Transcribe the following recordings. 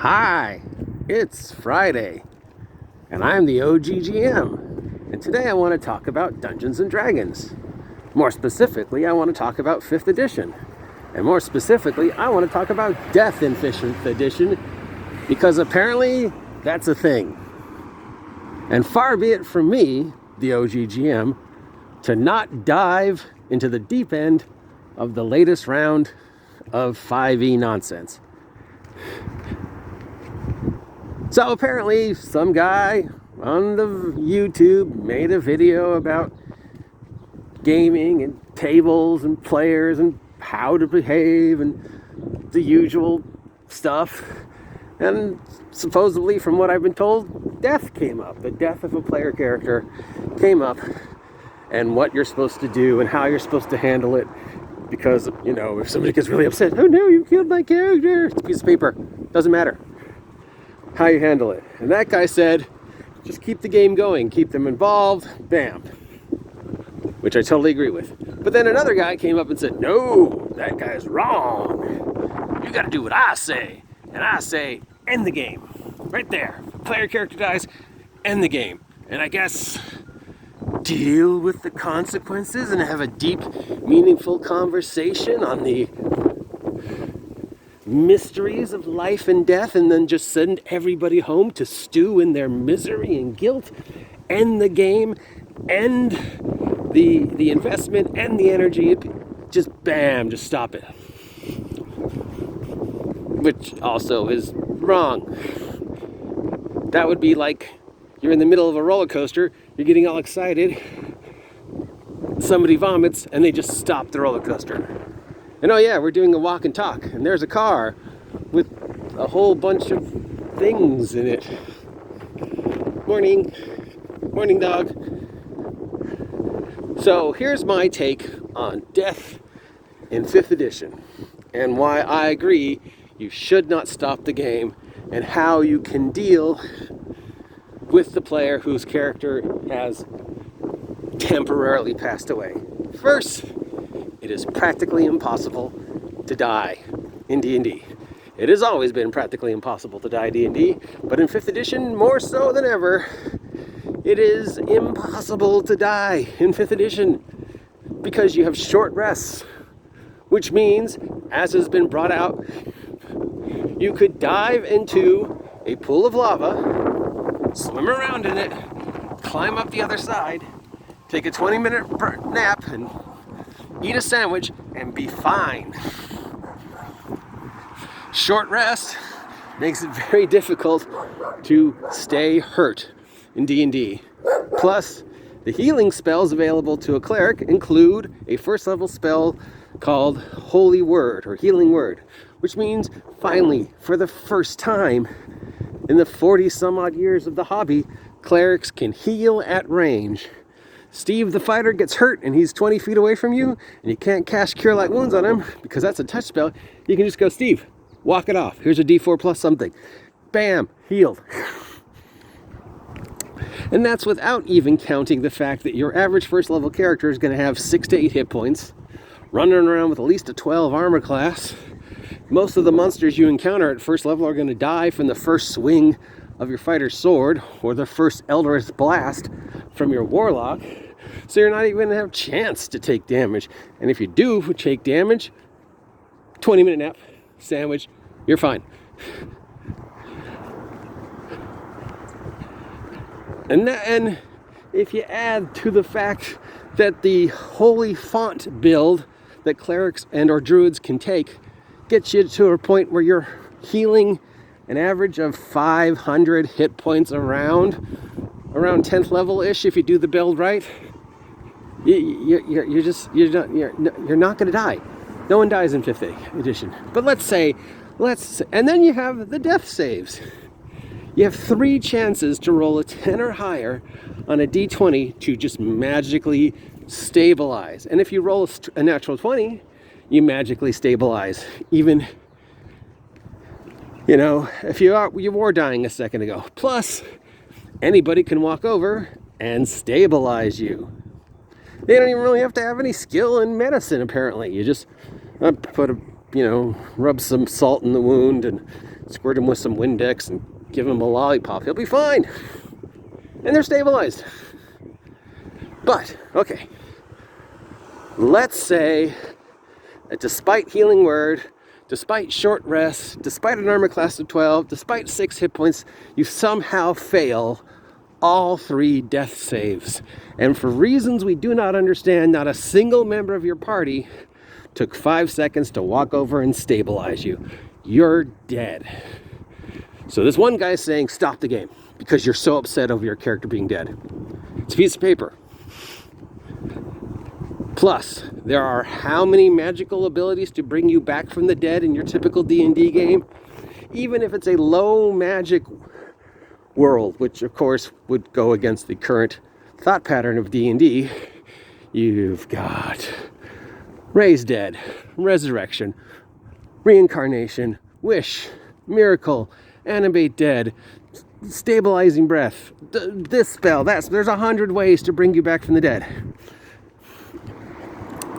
Hi, it's Friday, and I'm the OGGM, and today I want to talk about Dungeons and Dragons. More specifically, I want to talk about 5th edition, and more specifically, I want to talk about death in 5th edition, because apparently that's a thing. And far be it from me, the OGGM, to not dive into the deep end of the latest round of 5e nonsense. So apparently some guy on the YouTube made a video about gaming and tables and players and how to behave and the usual stuff. And supposedly, from what I've been told, death came up. The death of a player character came up, and what you're supposed to do and how you're supposed to handle it. Because, if somebody gets really upset, oh no, you killed my character. It's a piece of paper. Doesn't matter how you handle it. And that guy said, just keep the game going, keep them involved, bam. Which I totally agree with. But then another guy came up and said, no, that guy's wrong. You gotta do what I say. And I say, end the game. Right there. Player character dies, end the game. And I guess deal with the consequences and have a deep, meaningful conversation on the mysteries of life and death, and then just send everybody home to stew in their misery and guilt, end the game, end the investment, end the energy, just bam, just stop it. Which also is wrong. That would be like you're in the middle of a roller coaster, you're getting all excited, somebody vomits, and they just stop the roller coaster. And oh yeah, we're doing a walk and talk, and there's a car with a whole bunch of things in it. Morning dog. So here's my take on death in 5th edition, and why I agree you should not stop the game, and how you can deal with the player whose character has temporarily passed away. First, it is practically impossible to die in D&D. It has always been practically impossible to die in D&D, but in 5th edition, more so than ever, it is impossible to die in 5th edition because you have short rests, which means, as has been brought out, you could dive into a pool of lava, swim around in it, climb up the other side, take a 20-minute nap, and eat a sandwich, and be fine. Short rest makes it very difficult to stay hurt in D&D. Plus, the healing spells available to a cleric include a first level spell called Holy Word, or Healing Word, which means, finally, for the first time in the 40 some odd years of the hobby, clerics can heal at range. Steve the fighter gets hurt and he's 20 feet away from you, and you can't cast Cure Light Wounds on him because that's a touch spell. You can just go, Steve, walk it off. Here's a D4 plus something. Bam, healed. And that's without even counting the fact that your average first level character is going to have 6 to 8 hit points, running around with at least a 12 armor class. Most of the monsters you encounter at first level are going to die from the first swing of your fighter's sword or the first Eldritch blast from your warlock. So you're not even going to have a chance to take damage. And if you do take damage, 20-minute nap, sandwich, you're fine. And if you add to the fact that the holy font build that clerics and or druids can take gets you to a point where you're healing an average of 500 hit points around 10th level-ish if you do the build right, you're not going to die. No one dies in 5th edition. But and then you have the death saves. You have 3 chances to roll a 10 or higher on a d20 to just magically stabilize. And if you roll a natural 20, you magically stabilize. Even, if you were dying a second ago. Plus, anybody can walk over and stabilize you. They don't even really have to have any skill in medicine, apparently. You just rub some salt in the wound and squirt him with some Windex and give him a lollipop. He'll be fine. And they're stabilized. But, okay, let's say that despite healing word, despite short rest, despite an armor class of 12, despite 6 hit points, you somehow fail all 3 death saves. And for reasons we do not understand, not a single member of your party took 5 seconds to walk over and stabilize you. You're dead. So this one guy's saying, stop the game, because you're so upset over your character being dead. It's a piece of paper. Plus, there are how many magical abilities to bring you back from the dead in your typical D&D game? Even if it's a low magic world, which of course would go against the current thought pattern of D&D, you've got raise dead, resurrection, reincarnation, wish, miracle, animate dead, stabilizing breath, this spell, there's 100 ways to bring you back from the dead.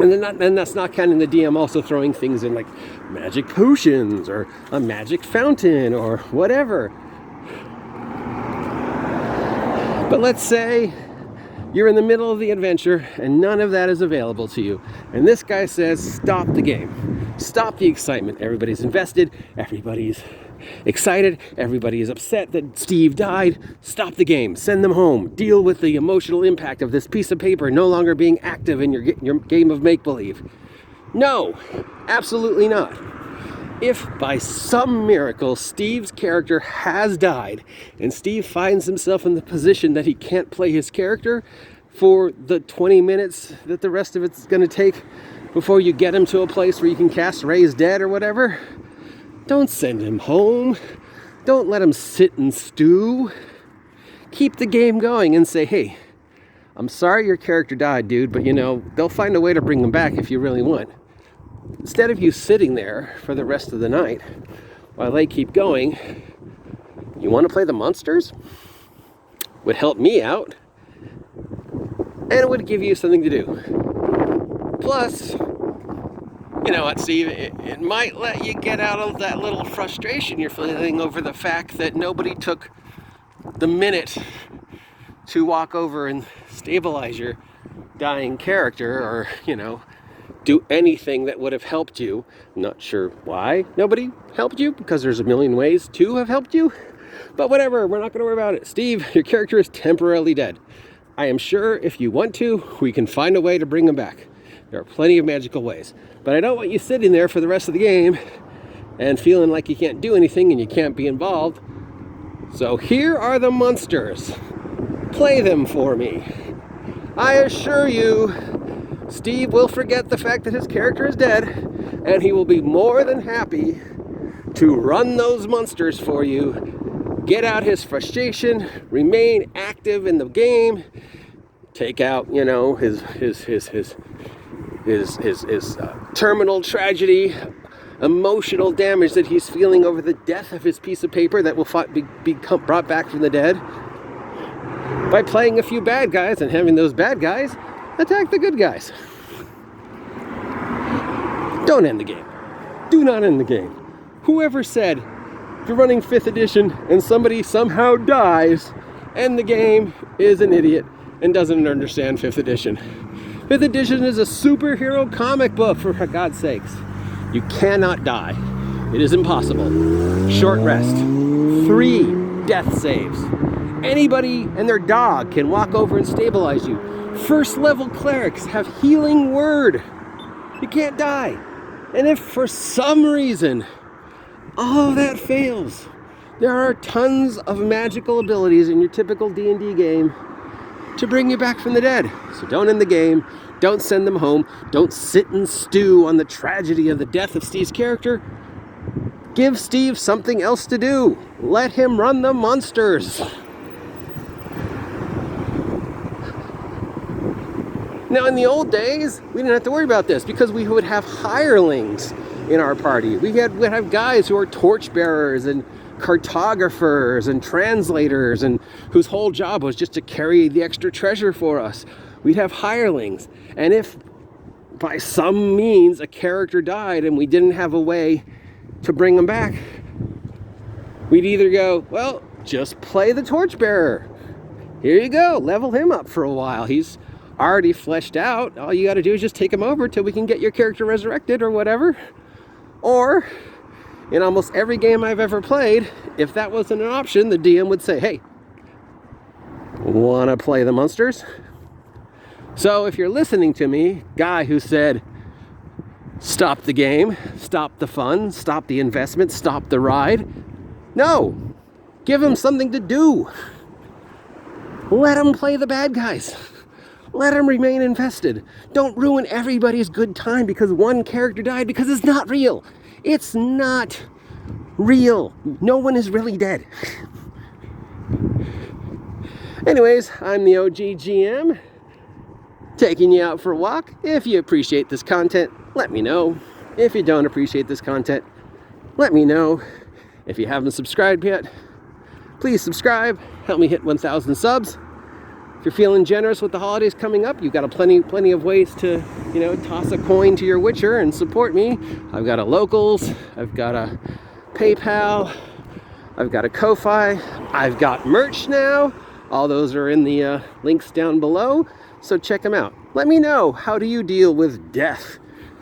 And that's not counting the DM also throwing things in like magic potions or a magic fountain or whatever. But let's say you're in the middle of the adventure and none of that is available to you. And this guy says, stop the game. Stop the excitement. Everybody's invested. Everybody's excited. Everybody is upset that Steve died. Stop the game. Send them home. Deal with the emotional impact of this piece of paper no longer being active in your game of make-believe. No, absolutely not. If by some miracle Steve's character has died and Steve finds himself in the position that he can't play his character for the 20 minutes that the rest of it's going to take before you get him to a place where you can cast Raise Dead or whatever, don't send him home. Don't let him sit and stew. Keep the game going and say, hey, I'm sorry your character died, dude, but they'll find a way to bring them back if you really want. Instead of you sitting there for the rest of the night while they keep going, you want to play the monsters? Would help me out. And it would give you something to do. Plus, you know what, Steve, it might let you get out of that little frustration you're feeling over the fact that nobody took the minute to walk over and stabilize your dying character or, do anything that would have helped you. I'm not sure why nobody helped you, because there's a million ways to have helped you. But whatever, we're not going to worry about it. Steve, your character is temporarily dead. I am sure if you want to, we can find a way to bring him back. There are plenty of magical ways. But I don't want you sitting there for the rest of the game and feeling like you can't do anything and you can't be involved. So here are the monsters. Play them for me. I assure you, Steve will forget the fact that his character is dead, and he will be more than happy to run those monsters for you, get out his frustration, remain active in the game, take out, his terminal tragedy, emotional damage that he's feeling over the death of his piece of paper that will be brought back from the dead by playing a few bad guys and having those bad guys attack the good guys. Don't end the game. Do not end the game. Whoever said, if you're running 5th edition and somebody somehow dies, end the game is an idiot and doesn't understand 5th edition. 5th edition is a superhero comic book, for God's sakes. You cannot die. It is impossible. Short rest. 3 death saves. Anybody and their dog can walk over and stabilize you. 1st level clerics have healing word. You can't die. And if for some reason all of that fails, there are tons of magical abilities in your typical D&D game to bring you back from the dead. So don't end the game. Don't send them home. Don't sit and stew on the tragedy of the death of Steve's character. Give Steve something else to do. Let him run the monsters. Now, in the old days, we didn't have to worry about this because we would have hirelings in our party. We'd have guys who are torchbearers and cartographers and translators and whose whole job was just to carry the extra treasure for us. We'd have hirelings. And if by some means a character died and we didn't have a way to bring them back, we'd either go, well, just play the Torchbearer. Here you go, level him up for a while. He's already fleshed out. All you got to do is just take him over till we can get your character resurrected or whatever. Or, in almost every game I've ever played, if that wasn't an option, the DM would say, hey, want to play the monsters? So if you're listening to me, guy who said, stop the game, stop the fun, stop the investment, stop the ride, no, give them something to do. Let them play the bad guys. Let them remain invested. Don't ruin everybody's good time because one character died, because it's not real. It's not real. No one is really dead. Anyways, I'm the OG GM, taking you out for a walk. If you appreciate this content, let me know. If you don't appreciate this content, let me know. If you haven't subscribed yet, please subscribe. Help me hit 1,000 subs. If you're feeling generous with the holidays coming up, you've got plenty of ways to, toss a coin to your Witcher and support me. I've got a Locals, I've got a PayPal, I've got a Ko-Fi, I've got merch now. All those are in the links down below, so check them out. Let me know, how do you deal with death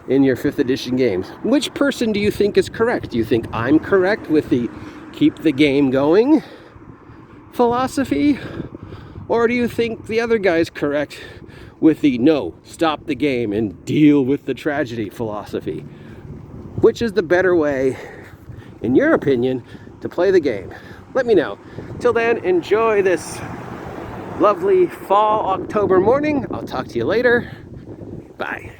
in your 5th edition games? Which person do you think is correct? Do you think I'm correct with the keep the game going philosophy? Or do you think the other guy's correct with the no, stop the game and deal with the tragedy philosophy? Which is the better way, in your opinion, to play the game? Let me know. Till then, enjoy this lovely fall October morning. I'll talk to you later. Bye.